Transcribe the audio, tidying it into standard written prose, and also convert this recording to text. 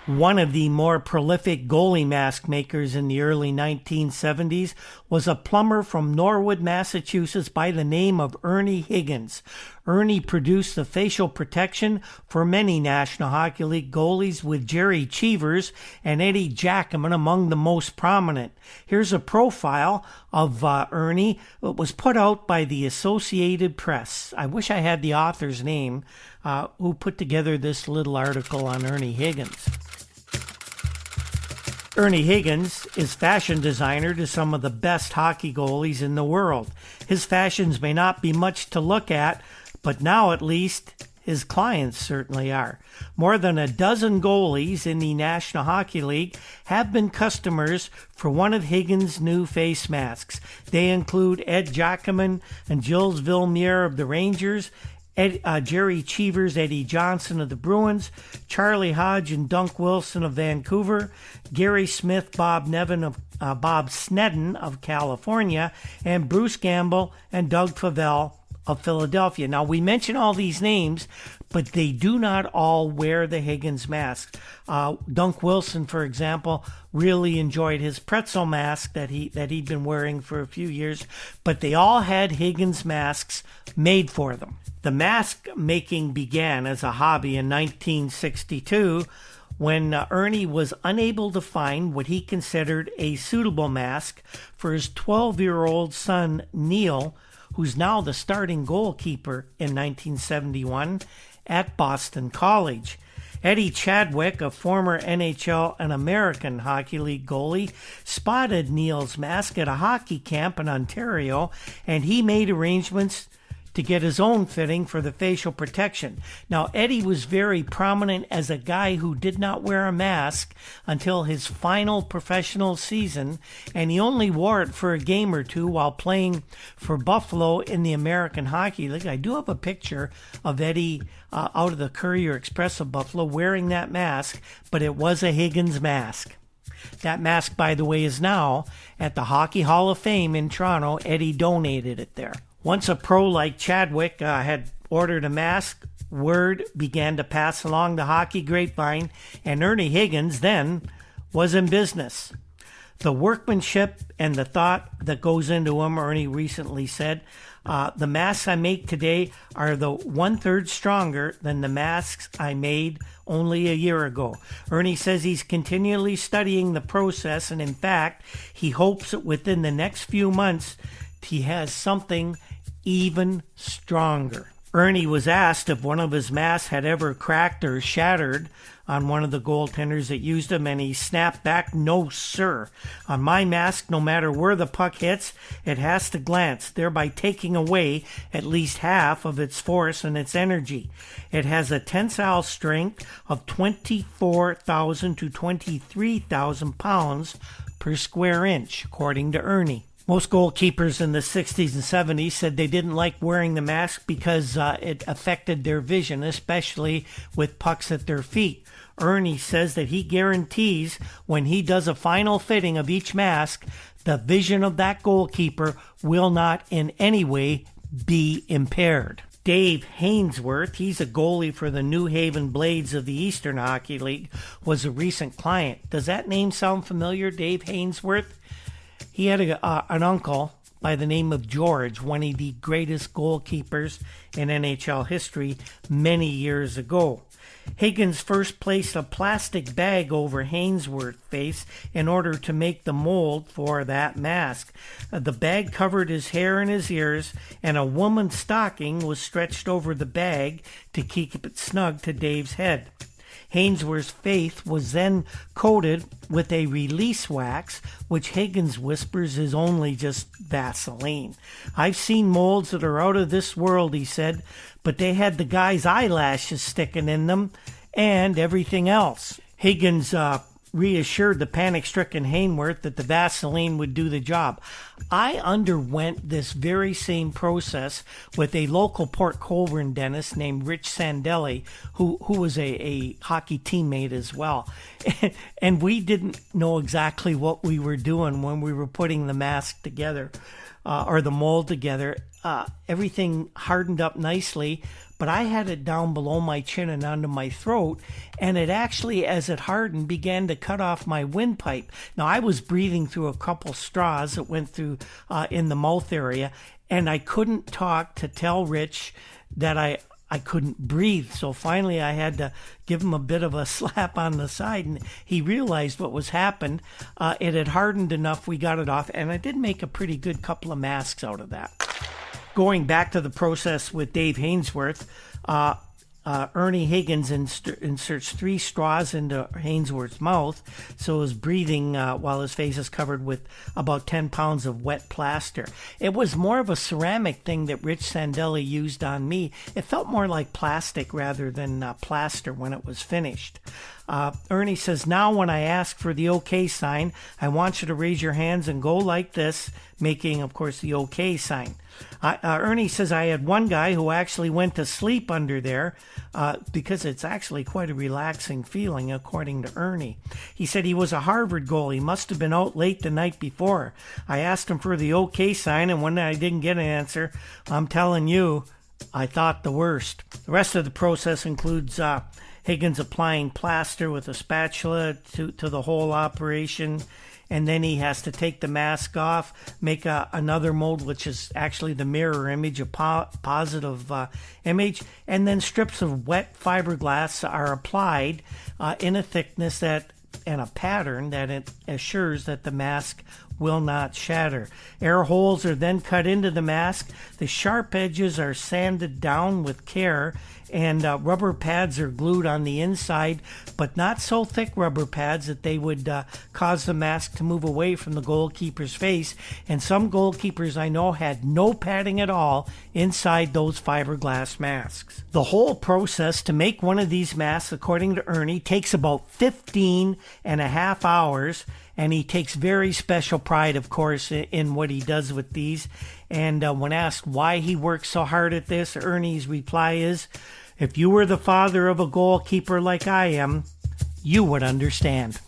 One of the more prolific goalie mask makers in the early 1970s was a plumber from Norwood, Massachusetts by the name of Ernie Higgins. Ernie produced the facial protection for many National Hockey League goalies, with Jerry Cheevers and Eddie Jackman among the most prominent. Here's a profile of Ernie. It was put out by the Associated Press. I wish I had the author's name who put together this little article on Ernie Higgins. Ernie Higgins is fashion designer to some of the best hockey goalies in the world. His fashions may not be much to look at, but now at least his clients certainly are. More than a dozen goalies in the National Hockey League have been customers for one of Higgins' new face masks. They include Ed Jackman and Gilles Villemure of the Rangers, Jerry Cheevers, Eddie Johnson of the Bruins, Charlie Hodge and Dunk Wilson of Vancouver, Gary Smith, Bob Snedden of California, and Bruce Gamble and Doug Favell of Philadelphia. Now, we mention all these names, but they do not all wear the Higgins mask. Dunk Wilson, for example, really enjoyed his pretzel mask that he'd been wearing for a few years, but they all had Higgins masks made for them. The mask making began as a hobby in 1962 when Ernie was unable to find what he considered a suitable mask for his 12-year-old son, Neil, who's now the starting goalkeeper in 1971 at Boston College. Eddie Chadwick, a former NHL and American Hockey League goalie, spotted Neil's mask at a hockey camp in Ontario, and he made arrangements to get his own fitting for the facial protection. Now, Eddie was very prominent as a guy who did not wear a mask until his final professional season, and he only wore it for a game or two while playing for Buffalo in the American Hockey League. I do have a picture of Eddie out of the Courier Express of Buffalo wearing that mask, but it was a Higgins mask. That mask, by the way, is now at the Hockey Hall of Fame in Toronto. Eddie donated it there. Once a pro like Chadwick had ordered a mask, word began to pass along the hockey grapevine, and Ernie Higgins then was in business. The workmanship and the thought that goes into them, Ernie recently said, the masks I make today are the 1/3 stronger than the masks I made only a year ago. Ernie says he's continually studying the process, and in fact, he hopes that within the next few months, he has something even stronger. Ernie was asked if one of his masks had ever cracked or shattered on one of the goaltenders that used them, and he snapped back, "No, sir. On my mask, no matter where the puck hits, it has to glance, thereby taking away at least half of its force and its energy. It has a tensile strength of 24,000 to 23,000 pounds per square inch," according to Ernie. Most goalkeepers in the 60s and 70s said they didn't like wearing the mask because it affected their vision, especially with pucks at their feet. Ernie says that he guarantees when he does a final fitting of each mask, the vision of that goalkeeper will not in any way be impaired. Dave Haynesworth, he's a goalie for the New Haven Blades of the Eastern Hockey League, was a recent client. Does that name sound familiar, Dave Haynesworth? He had an uncle by the name of George, one of the greatest goalkeepers in NHL history many years ago. Higgins first placed a plastic bag over Haynesworth's face in order to make the mold for that mask. The bag covered his hair and his ears, and a woman's stocking was stretched over the bag to keep it snug to Dave's head. Haynesworth's face was then coated with a release wax, which Higgins whispers is only just Vaseline. "I've seen molds that are out of this world," he said, "but they had the guy's eyelashes sticking in them and everything else." Higgins reassured the panic-stricken Haynesworth that the Vaseline would do the job. I underwent this very same process with a local Port Colborne dentist named Rich Sandelli, who was a hockey teammate as well. And we didn't know exactly what we were doing when we were putting the mask together, or the mold together. Everything hardened up nicely, but I had it down below my chin and onto my throat, and it actually, as it hardened, began to cut off my windpipe. Now, I was breathing through a couple straws that went through in the mouth area, and I couldn't talk to tell Rich that I couldn't breathe. So finally I had to give him a bit of a slap on the side, and he realized what was happened. It had hardened enough, we got it off, and I did make a pretty good couple of masks out of that. Going back to the process with Dave Haynesworth, Ernie Higgins inserts 3 straws into Haynesworth's mouth, so his breathing while his face is covered with about 10 pounds of wet plaster. It was more of a ceramic thing that Rich Sandelli used on me. It felt more like plastic rather than plaster when it was finished. Ernie says, now when I ask for the OK sign, I want you to raise your hands and go like this, making, of course, the OK sign. Ernie says, I had one guy who actually went to sleep under there because it's actually quite a relaxing feeling, according to Ernie. He said he was a Harvard goalie, must have been out late the night before. I asked him for the OK sign, and when I didn't get an answer, I'm telling you, I thought the worst. The rest of the process includes Higgins applying plaster with a spatula to the whole operation, and then he has to take the mask off, make another mold, which is actually the mirror image, a positive image, and then strips of wet fiberglass are applied in a thickness and a pattern that it assures that the mask will not shatter. Air holes are then cut into the mask. The sharp edges are sanded down with care, and rubber pads are glued on the inside, but not so thick rubber pads that they would cause the mask to move away from the goalkeeper's face. And some goalkeepers I know had no padding at all inside those fiberglass masks. The whole process to make one of these masks, according to Ernie, takes about 15 and a half hours, and he takes very special pride, of course, in what he does with these. And when asked why he works so hard at this, Ernie's reply is, if you were the father of a goalkeeper like I am, you would understand.